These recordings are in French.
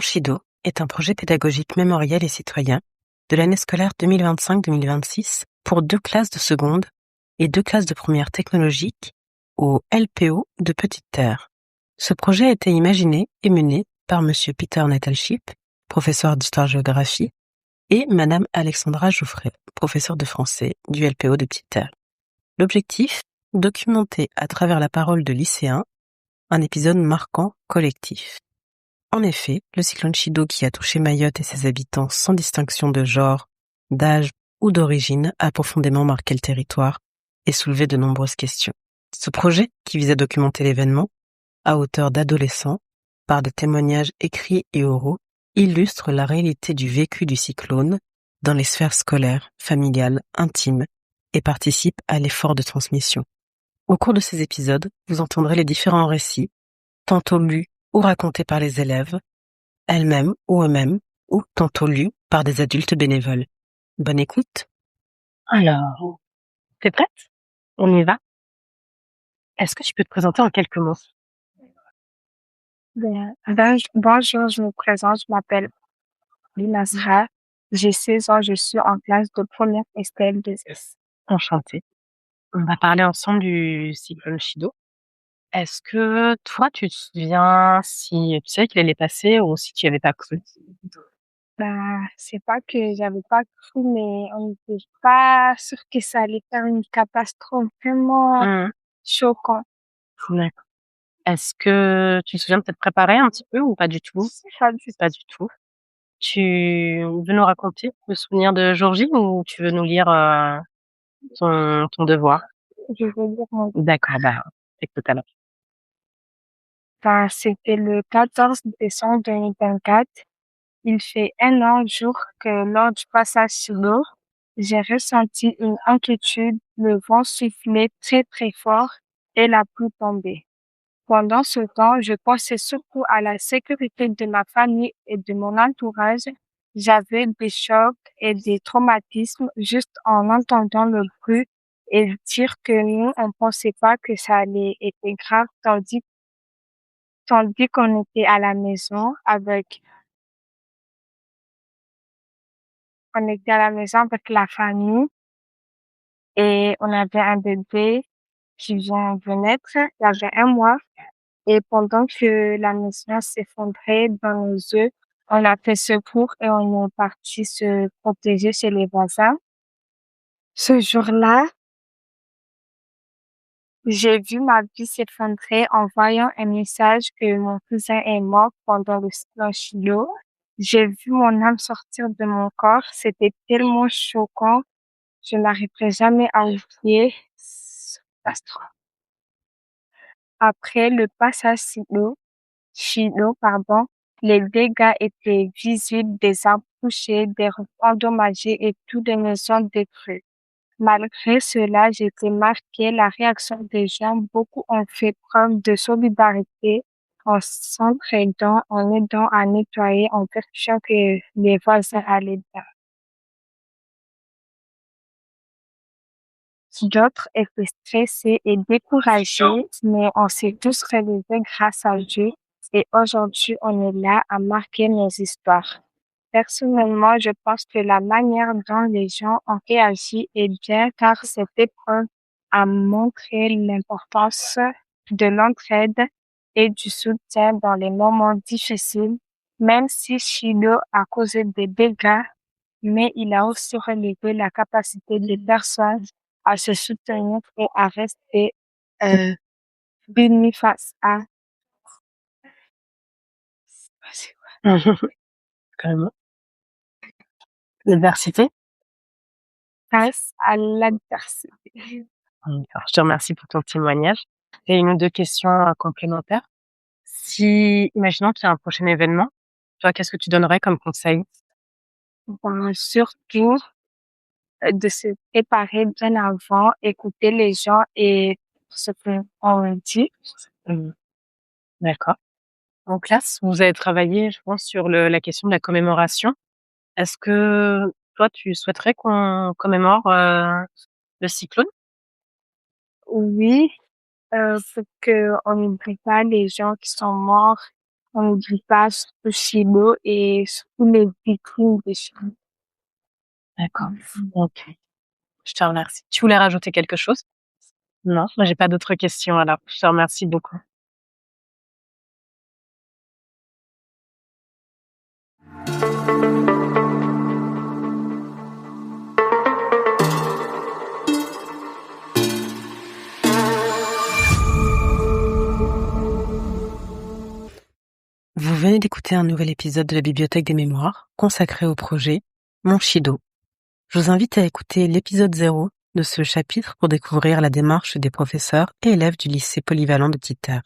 Shido est un projet pédagogique mémoriel et citoyen de l'année scolaire 2025-2026 pour 2 classes de seconde et 2 classes de première technologique au LPO de Petite-Terre. Ce projet a été imaginé et mené par Monsieur Peter Nettelship, professeur d'histoire-géographie, et Madame Alexandra Jouffret, professeure de français du LPO de Petite-Terre. L'objectif, documenter à travers la parole de lycéens un épisode marquant collectif. En effet, le cyclone Chido qui a touché Mayotte et ses habitants sans distinction de genre, d'âge ou d'origine a profondément marqué le territoire et soulevé de nombreuses questions. Ce projet, qui vise à documenter l'événement, à hauteur d'adolescents, par des témoignages écrits et oraux, illustre la réalité du vécu du cyclone dans les sphères scolaires, familiales, intimes et participe à l'effort de transmission. Au cours de ces épisodes, vous entendrez les différents récits, tantôt lus ou racontés par les élèves, elles-mêmes ou eux-mêmes, ou tantôt lus par des adultes bénévoles. Bonne écoute. Alors, t'es prête? On y va? Est-ce que tu peux te présenter en quelques mots? Bonjour, je me présente, je m'appelle Linasra, j'ai 16 ans, je suis en classe de première STL2S. Enchantée. On va parler ensemble du cyclone Chido. Est-ce que toi, tu te souviens si tu savais qu'il allait passer ou si tu n'y avais pas cru? C'est pas que j'avais pas cru, mais on n'était pas sûr que ça allait faire une catastrophe vraiment choquante. D'accord. Est-ce que tu te souviens de t'être préparée un petit peu ou pas du tout? Pas du tout. Tu veux nous raconter le souvenir de jour J ou tu veux nous lire ton devoir? Je veux dire, D'accord, écoute alors. c'était le 14 décembre 2024. Il fait 1 an jour que lors du passage sur l'eau, j'ai ressenti une inquiétude, le vent soufflait très très fort et la pluie tombait. Pendant ce temps, je pensais surtout à la sécurité de ma famille et de mon entourage. J'avais des chocs et des traumatismes juste en entendant le bruit et dire que nous, on pensait pas que ça allait être grave, tandis qu'on était à la maison avec la famille et on avait un bébé qui vient de naître, il y avait 1 mois. Et pendant que la maison s'effondrait dans nos yeux, on a fait secours et on est parti se protéger chez les voisins. Ce jour-là, j'ai vu ma vie s'effondrer en voyant un message que mon cousin est mort pendant le cyclone Chido. J'ai vu mon âme sortir de mon corps. C'était tellement choquant. Je n'arriverai jamais à oublier ce catastrophe. Après le passage Chido, les dégâts étaient visibles, des arbres touchés, des routes endommagées et toutes les maisons détruites. Malgré cela, j'étais marquée. La réaction des gens, beaucoup ont fait preuve de solidarité en s'entraidant, en aidant à nettoyer, en vérifiant que les voisins allaient bien. D'autres étaient stressés et découragés, mais on s'est tous relevés grâce à Dieu et aujourd'hui on est là à marquer nos histoires. Personnellement, je pense que la manière dont les gens ont réagi est bien car cette épreuve a montré l'importance de l'entraide et du soutien dans les moments difficiles, même si Chilo a causé des dégâts, mais il a aussi relevé la capacité des personnes à se soutenir et à rester unis face à Carrément. L'adversité? face à l'adversité. D'accord. Je te remercie pour ton témoignage. J'ai une ou deux questions complémentaires. Si, imaginons qu'il y a un prochain événement, toi, qu'est-ce que tu donnerais comme conseil? Surtout, de se préparer bien avant, écouter les gens et ce qu'on dit. D'accord. En classe, vous avez travaillé, je pense, sur la question de la commémoration. Est-ce que toi, tu souhaiterais qu'on commémore le cyclone? Oui, pour qu'on n'oublie pas les gens qui sont morts On n'oublie pas Shido et tous les vitrines de Shido. D'accord. Ok. Je te remercie. Tu voulais rajouter quelque chose? Non, moi j'ai pas d'autres questions alors. Je te remercie beaucoup. Vous venez d'écouter un nouvel épisode de la Bibliothèque des Mémoires consacré au projet Mon Shido. Je vous invite à écouter l'épisode 0 de ce chapitre pour découvrir la démarche des professeurs et élèves du lycée polyvalent de Petite-Terre.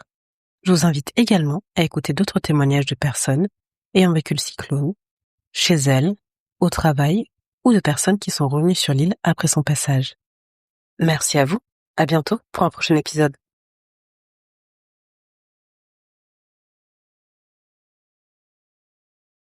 Je vous invite également à écouter d'autres témoignages de personnes ayant vécu le cyclone, chez elles, au travail, ou de personnes qui sont revenues sur l'île après son passage. Merci à vous, à bientôt pour un prochain épisode.